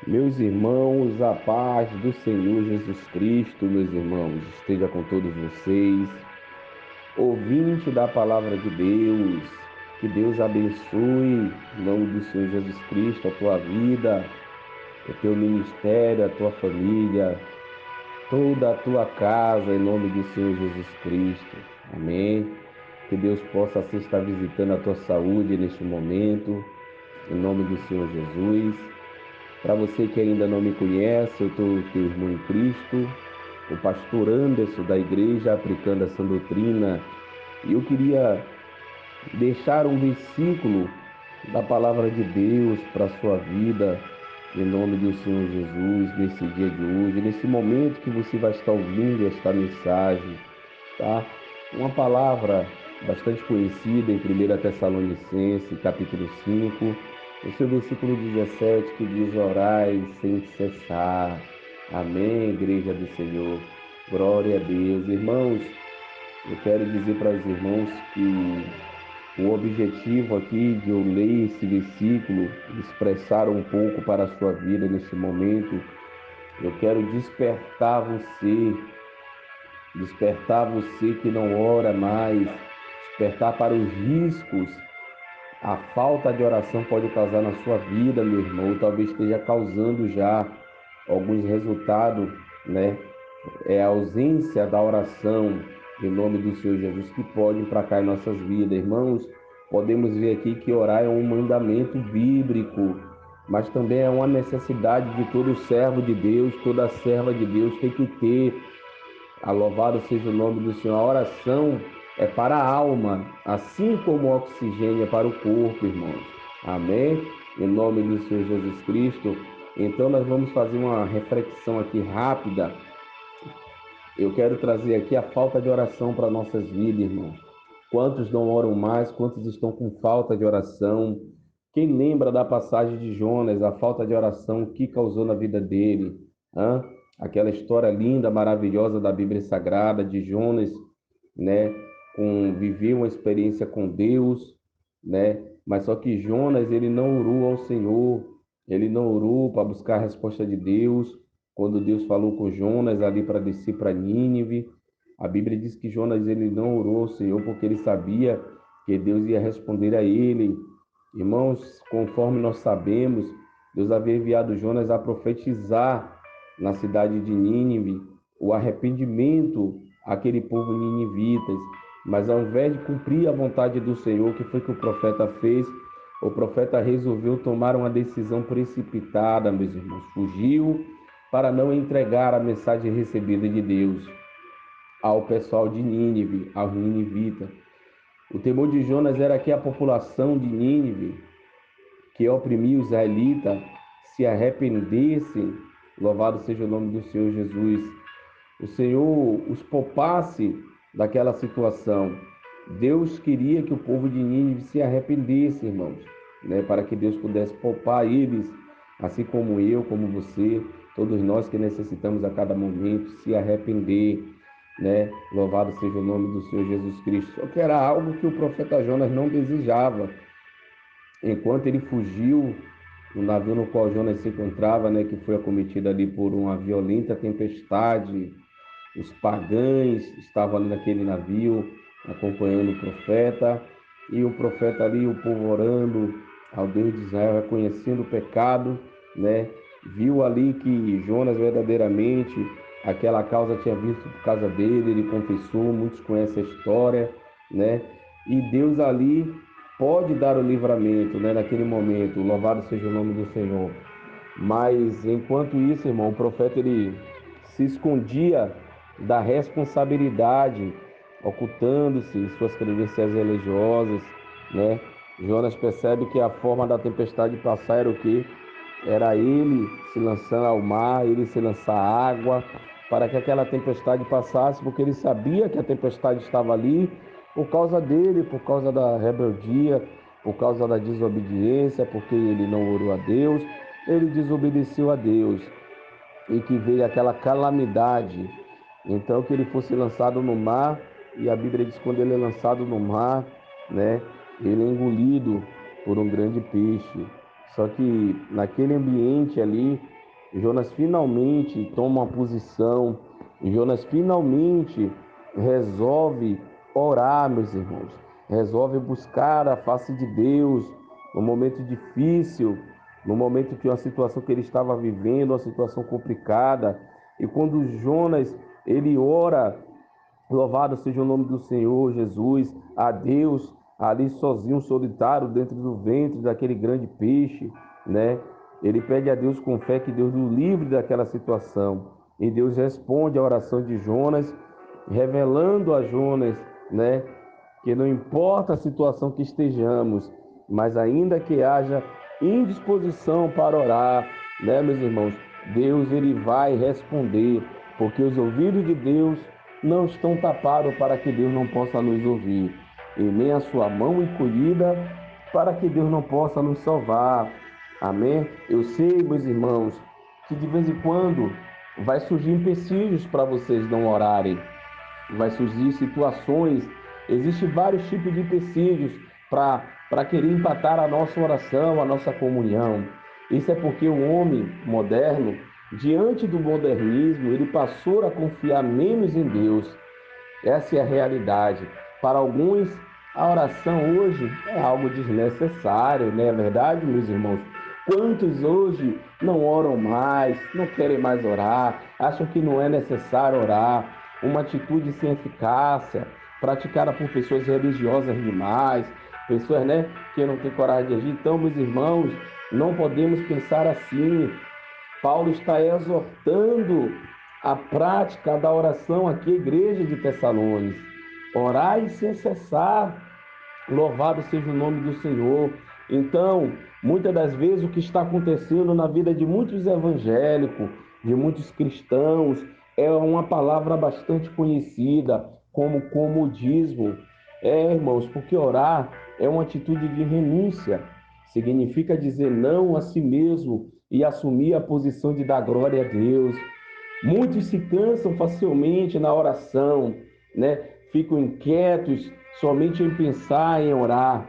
Meus irmãos, a paz do Senhor Jesus Cristo, meus irmãos, esteja com todos vocês. Ouvinte da palavra de Deus, que Deus abençoe, em nome do Senhor Jesus Cristo, a tua vida, o teu ministério, a tua família, toda a tua casa, em nome do Senhor Jesus Cristo. Amém. Que Deus possa assim estar visitando a tua saúde neste momento, em nome do Senhor Jesus. Para você que ainda não me conhece, eu sou teu irmão em Cristo, o pastor Anderson da igreja, aplicando essa doutrina. E eu queria deixar um versículo da palavra de Deus para a sua vida, em nome do Senhor Jesus, nesse dia de hoje, nesse momento que você vai estar ouvindo esta mensagem, tá? Uma palavra bastante conhecida em 1 Tessalonicenses, capítulo 5, o seu versículo 17, que diz: orai sem cessar. Amém, igreja do Senhor. Glória a Deus. Irmãos, eu quero dizer para os irmãos que o objetivo aqui de eu ler esse versículo, expressar um pouco para a sua vida neste momento, eu quero despertar você que não ora mais, despertar para os riscos a falta de oração pode causar na sua vida, meu irmão, ou talvez esteja causando já alguns resultados, né? É a ausência da oração em nome do Senhor Jesus que pode emplacar em nossas vidas. Irmãos, podemos ver aqui que orar é um mandamento bíblico, mas também é uma necessidade de todo servo de Deus, toda serva de Deus tem que ter. Louvado seja o nome do Senhor. A oração é para a alma, assim como o oxigênio é para o corpo, irmãos. Amém? Em nome do Senhor Jesus Cristo. Então, nós vamos fazer uma reflexão aqui rápida. Eu quero trazer aqui a falta de oração para nossas vidas, irmãos. Quantos não oram mais? Quantos estão com falta de oração? Quem lembra da passagem de Jonas, a falta de oração que causou na vida dele? Hã? Aquela história linda, maravilhosa da Bíblia Sagrada de Jonas, né? Viveu uma experiência com Deus, né? Mas só que Jonas, ele não orou ao Senhor, ele não orou para buscar a resposta de Deus. Quando Deus falou com Jonas ali para descer para Nínive, a Bíblia diz que Jonas ele não orou ao Senhor porque ele sabia que Deus ia responder a ele. Irmãos, conforme nós sabemos, Deus havia enviado Jonas a profetizar na cidade de Nínive o arrependimento àquele povo ninivitas. Mas ao invés de cumprir a vontade do Senhor, o que foi que o profeta fez? O profeta resolveu tomar uma decisão precipitada, meus irmãos. Fugiu para não entregar a mensagem recebida de Deus ao pessoal de Nínive, aos ninivitas. O temor de Jonas era que a população de Nínive, que oprimia os israelitas, se arrependessem. Louvado seja o nome do Senhor Jesus. O Senhor os poupasse daquela situação. Deus queria que o povo de Nínive se arrependesse, irmãos, né, para que Deus pudesse poupar eles, assim como eu, como você, todos nós que necessitamos a cada momento se arrepender, né? Louvado seja o nome do Senhor Jesus Cristo. Só que era algo que o profeta Jonas não desejava. Enquanto ele fugiu, o navio no qual Jonas se encontrava, né, que foi acometido ali por uma violenta tempestade, os pagãos estavam ali naquele navio acompanhando o profeta, e o profeta ali, o povo orando ao Deus de Israel, reconhecendo o pecado, né? Viu ali que Jonas verdadeiramente aquela causa tinha visto por causa dele, ele confessou, muitos conhecem a história, né? E Deus ali pode dar o livramento, né, naquele momento. Louvado seja o nome do Senhor. Mas enquanto isso, irmão, o profeta ele se escondia da responsabilidade, ocultando-se em suas credenciais religiosas, né? Jonas percebe que a forma da tempestade passar era o quê? Era ele se lançando ao mar, ele se lançar à água, para que aquela tempestade passasse, porque ele sabia que a tempestade estava ali por causa dele, por causa da rebeldia, por causa da desobediência, porque ele não orou a Deus, ele desobedeceu a Deus e que veio aquela calamidade. Então que ele fosse lançado no mar, e a Bíblia diz que quando ele é lançado no mar, né, ele é engolido por um grande peixe. Só que naquele ambiente ali, Jonas finalmente toma uma posição, Jonas finalmente resolve orar, meus irmãos, resolve buscar a face de Deus no momento difícil, no momento que uma situação que ele estava vivendo, uma situação complicada. E quando Jonas ele ora, louvado seja o nome do Senhor Jesus, a Deus, ali sozinho, solitário, dentro do ventre daquele grande peixe, né? Ele pede a Deus com fé que Deus o livre daquela situação. E Deus responde à oração de Jonas, revelando a Jonas, né? Que não importa a situação que estejamos, mas ainda que haja indisposição para orar, né, meus irmãos? Deus ele vai responder, porque os ouvidos de Deus não estão tapados para que Deus não possa nos ouvir, e nem a sua mão encolhida para que Deus não possa nos salvar. Amém? Eu sei, meus irmãos, que de vez em quando vai surgir empecilhos para vocês não orarem, vai surgir situações, existem vários tipos de empecilhos para querer empatar a nossa oração, a nossa comunhão. Isso é porque o homem moderno, diante do modernismo, ele passou a confiar menos em Deus. Essa é a realidade. Para alguns, a oração hoje é algo desnecessário, não é verdade, meus irmãos? Quantos hoje não oram mais, não querem mais orar, acham que não é necessário orar? Uma atitude sem eficácia, praticada por pessoas religiosas demais, pessoas, né, que não têm coragem de agir. Então, meus irmãos, não podemos pensar assim. Paulo está exortando a prática da oração aqui, igreja de Tessalônicos. Orai sem cessar, louvado seja o nome do Senhor. Então, muitas das vezes o que está acontecendo na vida de muitos evangélicos, de muitos cristãos, é uma palavra bastante conhecida como comodismo. Irmãos, porque orar é uma atitude de renúncia. Significa dizer não a si mesmo e assumir a posição de dar glória a Deus. Muitos se cansam facilmente na oração, né? Ficam inquietos somente em pensar em orar,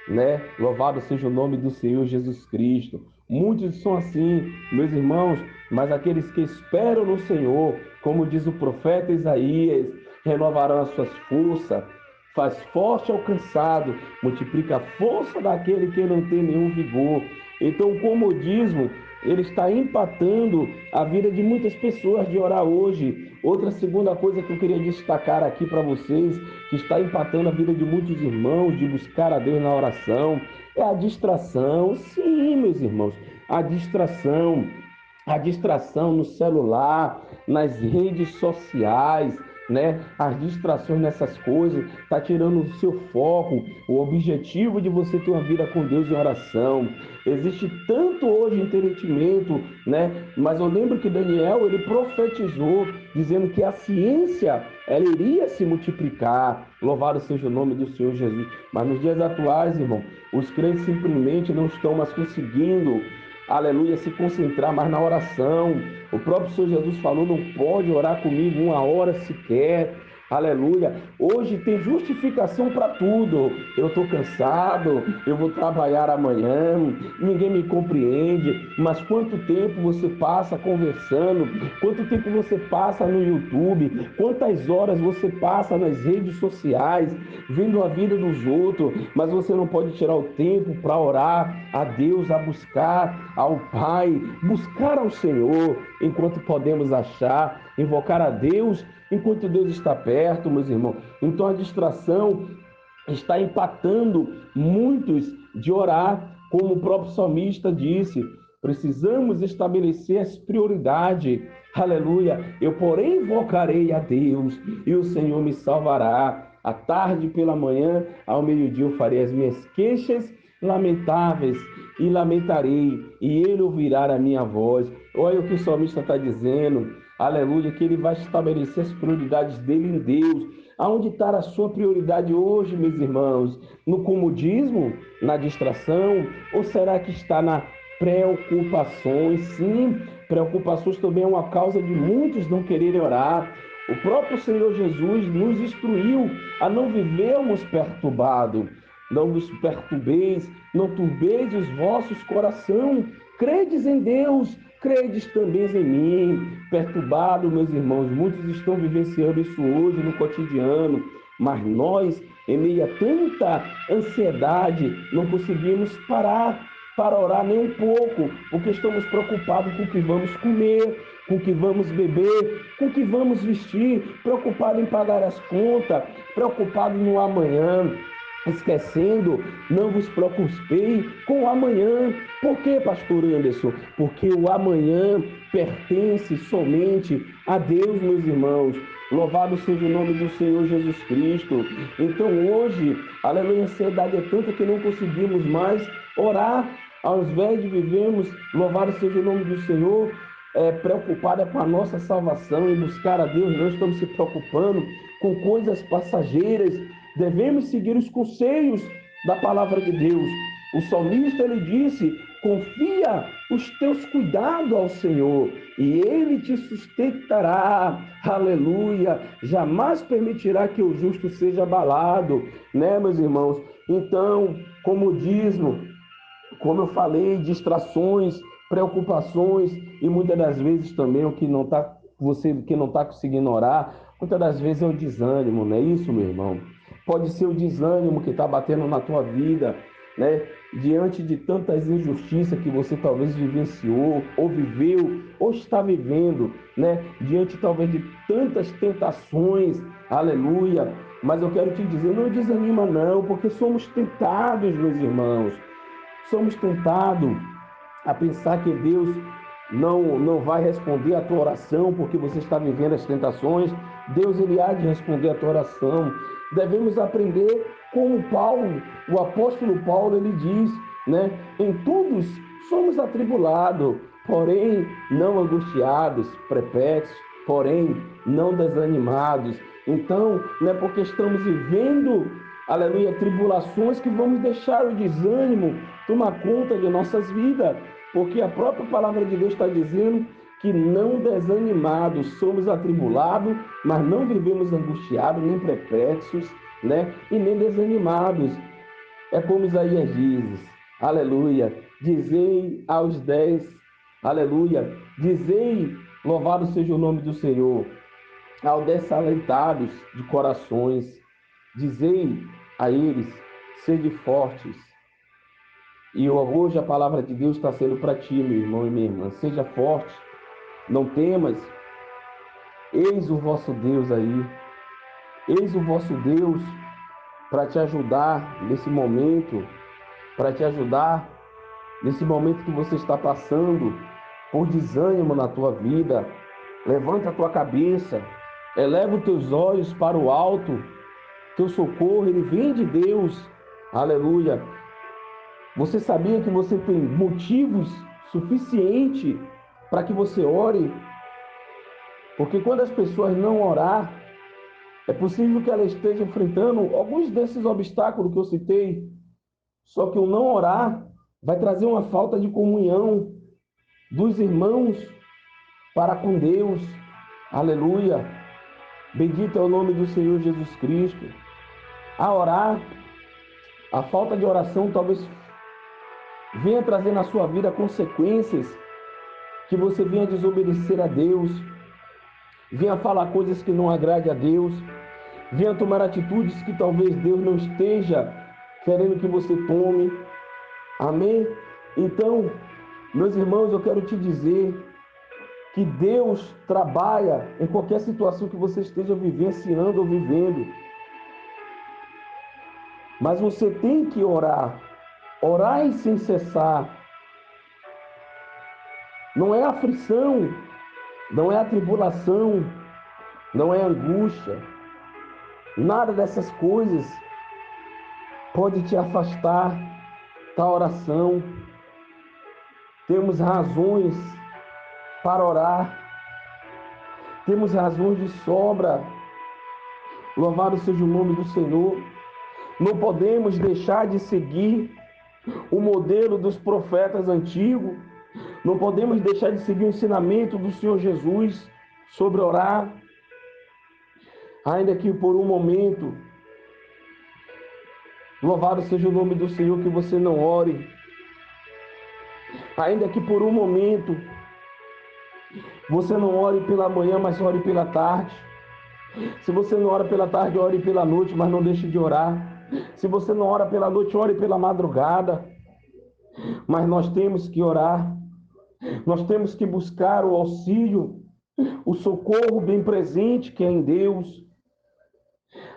né? Louvado seja o nome do Senhor Jesus Cristo. Muitos são assim, meus irmãos, mas aqueles que esperam no Senhor, como diz o profeta Isaías, renovarão as suas forças, faz forte ao cansado, multiplica a força daquele que não tem nenhum vigor. Então, o comodismo ele está empatando a vida de muitas pessoas de orar hoje. Outra segunda coisa que eu queria destacar aqui para vocês, que está empatando a vida de muitos irmãos de buscar a Deus na oração, é a distração. Sim, meus irmãos, a distração. A distração no celular, nas redes sociais, né? As distrações nessas coisas está tirando o seu foco, o objetivo de você ter uma vida com Deus em oração. Existe tanto hoje entretenimento, né? Mas eu lembro que Daniel ele profetizou dizendo que a ciência ela iria se multiplicar. Louvado seja o nome do Senhor Jesus. Mas nos dias atuais, irmão, os crentes simplesmente não estão mais conseguindo, aleluia, se concentrar mais na oração. O próprio Senhor Jesus falou: não pode orar comigo uma hora sequer. Aleluia. Hoje tem justificação para tudo. Eu estou cansado, eu vou trabalhar amanhã, ninguém me compreende. Mas quanto tempo você passa conversando? Quanto tempo você passa no YouTube? Quantas horas você passa nas redes sociais, vendo a vida dos outros? Mas você não pode tirar o tempo para orar a Deus, a buscar ao Pai, buscar ao Senhor enquanto podemos achar, invocar a Deus enquanto Deus está perto, meus irmãos. Então a distração está empatando muitos de orar, como o próprio salmista disse. Precisamos estabelecer as prioridades. Aleluia. Eu, porém, invocarei a Deus e o Senhor me salvará. À tarde, pela manhã, ao meio-dia, eu farei as minhas queixas lamentáveis e lamentarei, e ele ouvirá a minha voz. Olha o que o salmista está dizendo. Aleluia, que ele vai estabelecer as prioridades dele em Deus. Aonde está a sua prioridade hoje, meus irmãos? No comodismo? Na distração? Ou será que está na preocupações? Sim, preocupações também é uma causa de muitos não quererem orar. O próprio Senhor Jesus nos instruiu a não vivermos perturbados. Não vos perturbeis, não turbeis os vossos corações. Credes em Deus, credes também em mim. Perturbado, meus irmãos, muitos estão vivenciando isso hoje no cotidiano, mas nós, em meio a tanta ansiedade, não conseguimos parar para orar nem um pouco, porque estamos preocupados com o que vamos comer, com o que vamos beber, com o que vamos vestir, preocupados em pagar as contas, preocupados no amanhã, esquecendo, não vos preocupei com o amanhã. Por quê, pastor Anderson? Porque o amanhã pertence somente a Deus, meus irmãos. Louvado seja o nome do Senhor Jesus Cristo. Então hoje, aleluia, a ansiedade é tanta que não conseguimos mais orar. Ao invés de vivermos, louvado seja o nome do Senhor, preocupada com a nossa salvação e buscar a Deus, não estamos se preocupando com coisas passageiras. Devemos seguir os conselhos da palavra de Deus. O salmista, ele disse: confia os teus cuidados ao Senhor e Ele te sustentará. Aleluia! Jamais permitirá que o justo seja abalado, né, meus irmãos? Então, comodismo, como eu falei, distrações, preocupações e muitas das vezes também o que não está você que não está conseguindo orar, muitas das vezes é o desânimo, não é isso, meu irmão? Pode ser o desânimo que está batendo na tua vida, né? Diante de tantas injustiças que você talvez vivenciou, ou viveu, ou está vivendo, né? Diante talvez de tantas tentações, aleluia. Mas eu quero te dizer, não desanima não, porque somos tentados, meus irmãos. Somos tentados a pensar que Deus não vai responder a tua oração porque você está vivendo as tentações. Deus, ele há de responder a tua oração. Devemos aprender como Paulo, o apóstolo Paulo, ele diz, né? Em todos somos atribulados, porém não angustiados, perplexos, porém não desanimados. Então, não é porque estamos vivendo, aleluia, tribulações que vamos deixar o desânimo tomar conta de nossas vidas, porque a própria palavra de Deus está dizendo que não desanimados, somos atribulados, mas não vivemos angustiados, nem perplexos, né? E nem desanimados. É como Isaías diz, aleluia, dizei aos 10, aleluia, dizei, louvado seja o nome do Senhor, aos desalentados de corações, dizei a eles, sede fortes. E hoje a palavra de Deus está sendo para ti, meu irmão e minha irmã. Seja forte, não temas. Eis o vosso Deus aí. Eis o vosso Deus para te ajudar nesse momento, para te ajudar nesse momento que você está passando por desânimo na tua vida. Levanta a tua cabeça, eleva os teus olhos para o alto. Teu socorro, ele vem de Deus. Aleluia. Você sabia que você tem motivos suficientes para que você ore? Porque quando as pessoas não orar, é possível que ela esteja enfrentando alguns desses obstáculos que eu citei. Só que o não orar vai trazer uma falta de comunhão dos irmãos para com Deus. Aleluia. Bendito é o nome do Senhor Jesus Cristo. A orar, a falta de oração talvez venha trazer na sua vida consequências que você venha desobedecer a Deus, venha falar coisas que não agradem a Deus, venha tomar atitudes que talvez Deus não esteja querendo que você tome. Amém? Então, meus irmãos, eu quero te dizer que Deus trabalha em qualquer situação que você esteja vivenciando ou vivendo. Mas você tem que orar. Orar e sem cessar. Não é aflição, não é atribulação, não é angústia. Nada dessas coisas pode te afastar da oração. Temos razões para orar. Temos razões de sobra. Louvado seja o nome do Senhor. Não podemos deixar de seguir o modelo dos profetas antigos. Não podemos deixar de seguir o ensinamento do Senhor Jesus sobre orar. Ainda que por um momento, louvado seja o nome do Senhor, que você não ore. Ainda que por um momento Você não ore pela manhã, mas ore pela tarde. Se você não ora pela tarde, ore pela noite, mas não deixe de orar. Se você não ora pela noite, ore pela madrugada. Mas nós temos que orar. Nós temos que buscar o auxílio, o socorro bem presente que é em Deus.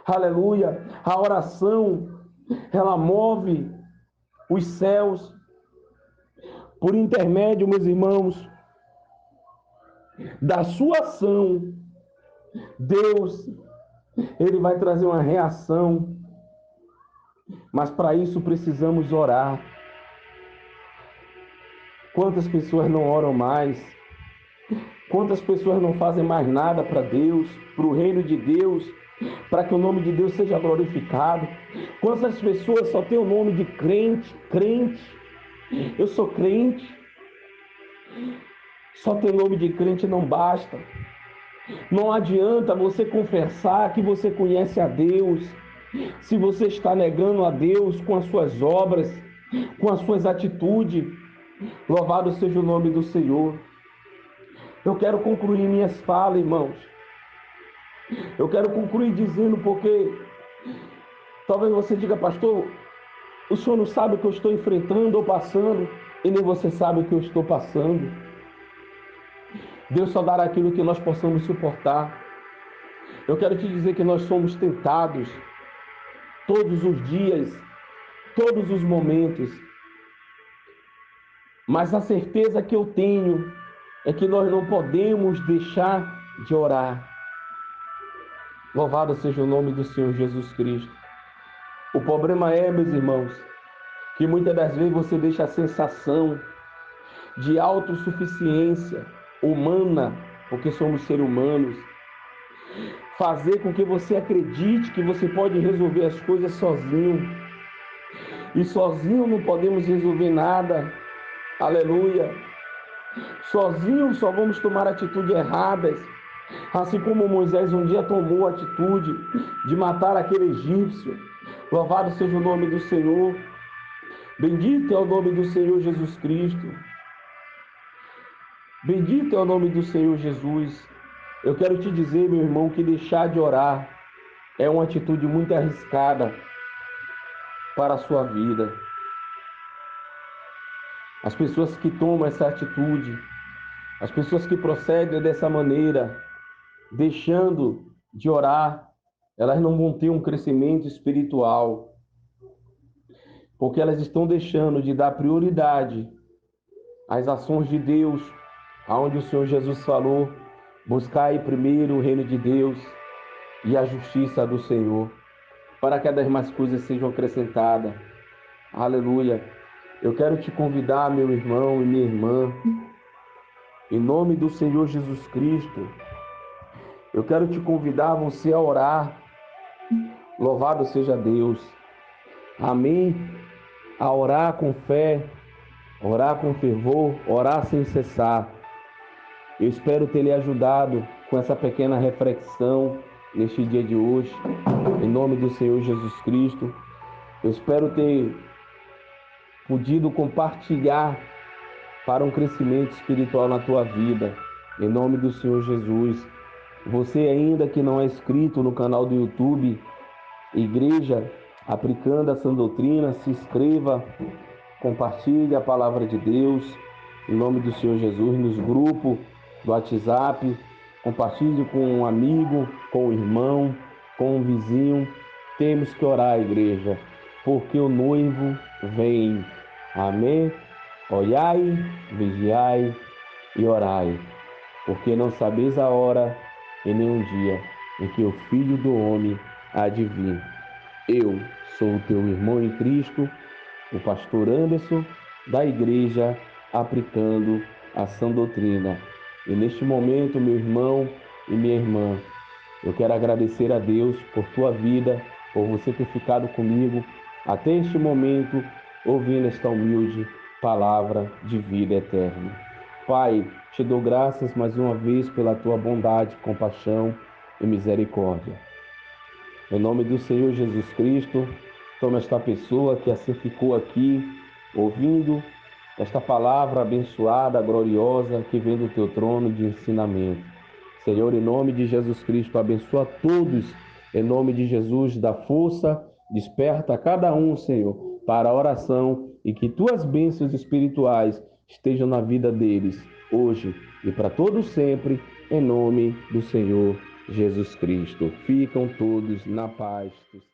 Aleluia. A oração, ela move os céus. Por intermédio, meus irmãos, da sua ação, Deus, ele vai trazer uma reação. Mas para isso precisamos orar. Quantas pessoas não oram mais? Quantas pessoas não fazem mais nada para Deus, para o reino de Deus, para que o nome de Deus seja glorificado? Quantas pessoas só têm o nome de crente, crente? Eu sou crente. Só ter nome de crente não basta. Não adianta você confessar que você conhece a Deus, se você está negando a Deus com as suas obras, com as suas atitudes. Louvado seja o nome do Senhor. Eu quero concluir minhas falas, irmãos. Eu quero concluir dizendo, porque talvez você diga, pastor, o senhor não sabe o que eu estou enfrentando ou passando, e nem você sabe o que eu estou passando. Deus só dará aquilo que nós possamos suportar. Eu quero te dizer que nós somos tentados todos os dias, todos os momentos. Mas a certeza que eu tenho é que nós não podemos deixar de orar. Louvado seja o nome do Senhor Jesus Cristo. O problema é, meus irmãos, que muitas das vezes você deixa a sensação de autossuficiência humana, porque somos seres humanos, fazer com que você acredite que você pode resolver as coisas sozinho. E sozinho não podemos resolver nada. Aleluia. Sozinho só vamos tomar atitudes erradas. Assim como Moisés um dia tomou a atitude de matar aquele egípcio. Louvado seja o nome do Senhor. Bendito é o nome do Senhor Jesus Cristo. Bendito é o nome do Senhor Jesus. Eu quero te dizer, meu irmão, que deixar de orar é uma atitude muito arriscada para a sua vida. As pessoas que tomam essa atitude, as pessoas que procedem dessa maneira, deixando de orar, elas não vão ter um crescimento espiritual, porque elas estão deixando de dar prioridade às ações de Deus, aonde o Senhor Jesus falou: buscai primeiro o reino de Deus e a justiça do Senhor, para que as demais coisas sejam acrescentadas. Aleluia. Eu quero te convidar, meu irmão e minha irmã, em nome do Senhor Jesus Cristo, eu quero te convidar você a orar. Louvado seja Deus. Amém. A orar com fé, orar com fervor, orar sem cessar. Eu espero ter lhe ajudado com essa pequena reflexão neste dia de hoje, em nome do Senhor Jesus Cristo. Eu espero ter podido compartilhar para um crescimento espiritual na tua vida, em nome do Senhor Jesus. Você ainda que não é inscrito no canal do YouTube Igreja Aplicando a Sã Doutrina, se inscreva, compartilhe a palavra de Deus, em nome do Senhor Jesus, nos grupos do WhatsApp, compartilhe com um amigo, com um irmão, com um vizinho. Temos que orar, igreja, porque o noivo vem. Amém? Olhai, vigiai e orai, porque não sabeis a hora e nem o dia em que o Filho do Homem há de vir. Eu sou o teu irmão em Cristo, o pastor Anderson, da Igreja Aplicando a Sã Doutrina. E neste momento, meu irmão e minha irmã, eu quero agradecer a Deus por tua vida, por você ter ficado comigo até este momento, ouvindo esta humilde palavra de vida eterna. Pai, te dou graças mais uma vez pela tua bondade, compaixão e misericórdia. Em nome do Senhor Jesus Cristo, toma esta pessoa que assim ficou aqui, ouvindo esta palavra abençoada, gloriosa, que vem do teu trono de ensinamento. Senhor, em nome de Jesus Cristo, abençoa todos, em nome de Jesus, dá força, desperta cada um, Senhor, para a oração e que tuas bênçãos espirituais estejam na vida deles, hoje e para todos sempre, em nome do Senhor Jesus Cristo. Ficam todos na paz do Senhor.